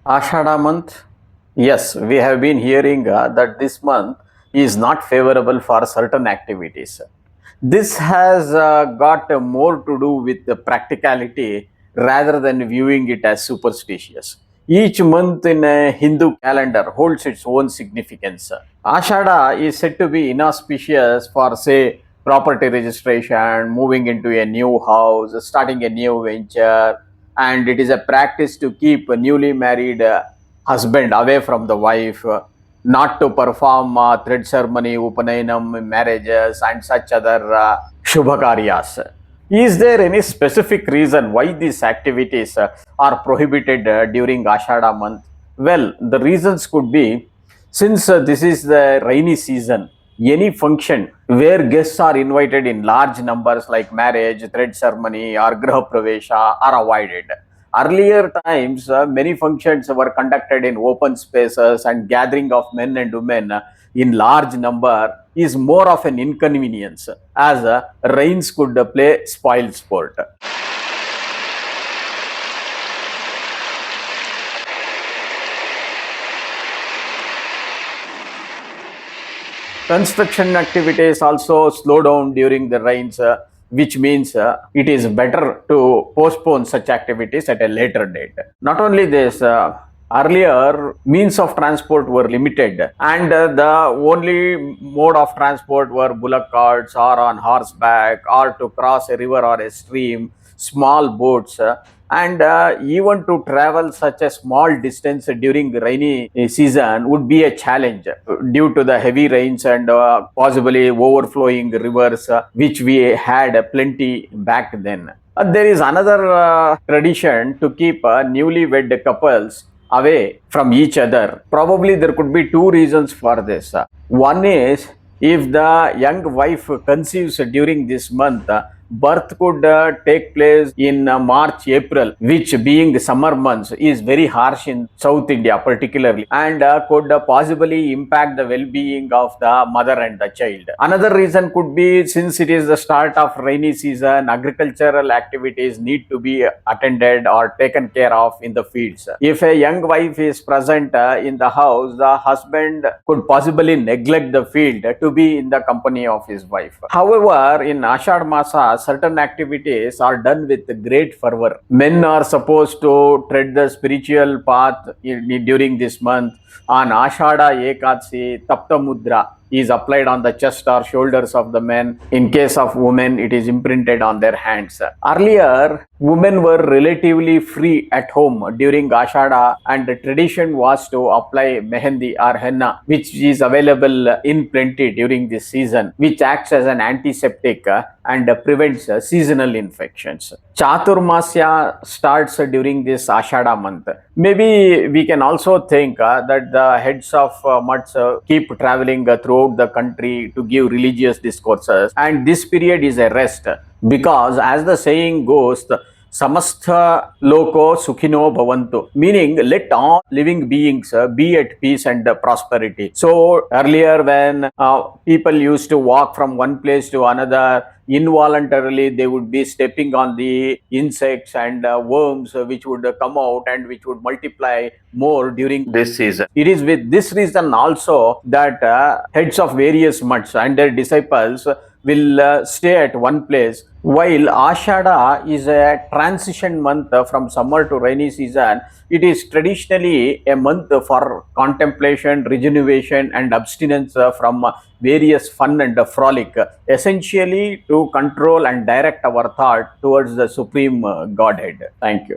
Ashada month? Yes, we have been hearing that this month is not favorable for certain activities. This has got more to do with the practicality rather than viewing it as superstitious. Each month in a Hindu calendar holds its own significance. Ashada is said to be inauspicious for, say, property registration, moving into a new house, starting a new venture, and it is a practice to keep a newly married husband away from the wife, not to perform thread ceremony, upanayinam, marriages, and such other shubhakaryas. Is there any specific reason why these activities are prohibited during Ashada month? Well, the reasons could be since this is the rainy season, any function where guests are invited in large numbers like marriage, thread ceremony, or graha pravesha are avoided. Earlier times, many functions were conducted in open spaces, and gathering of men and women in large number is more of an inconvenience as rains could play spoil sport. Construction activities also slow down during the rains, which means it is better to postpone such activities at a later date. Not only this, earlier means of transport were limited, and the only mode of transport were bullock carts or on horseback or to cross a river or a stream, small boats. And even to travel such a small distance during rainy season would be a challenge due to the heavy rains and possibly overflowing rivers, which we had plenty back then. There is another tradition to keep newlywed couples away from each other. Probably there could be two reasons for this. One is if the young wife conceives during this month, birth could take place in March, April, which being summer months is very harsh in South India particularly, and could possibly impact the well-being of the mother and the child. Another reason could be since it is the start of rainy season, agricultural activities need to be attended or taken care of in the fields. If a young wife is present in the house, the husband could possibly neglect the field to be in the company of his wife. However, in Ashadamasa, certain activities are done with great fervor. Men are supposed to tread the spiritual path during this month. On Ashada Ekadasi, Thaptamudra is applied on the chest or shoulders of the men. In case of women, it is imprinted on their hands. Earlier, women were relatively free at home during Ashada, and the tradition was to apply Mehendi or henna, which is available in plenty during this season, which acts as an antiseptic and prevents seasonal infections. Chaturmasya starts during this Ashada month. Maybe we can also think that the heads of mutts keep traveling throughout the country to give religious discourses, and this period is a rest because, as the saying goes, Samastha Loko Sukhino Bhavantu, meaning let all living beings be at peace and prosperity. So earlier, when people used to walk from one place to another, involuntarily they would be stepping on the insects and worms which would come out and which would multiply more during this season. It is with this reason also that heads of various mutts and their disciples will stay at one place, while Ashada is a transition month from summer to rainy season. It is traditionally a month for contemplation, regeneration, and abstinence from various fun and frolic, essentially to control and direct our thought towards the Supreme Godhead. Thank you.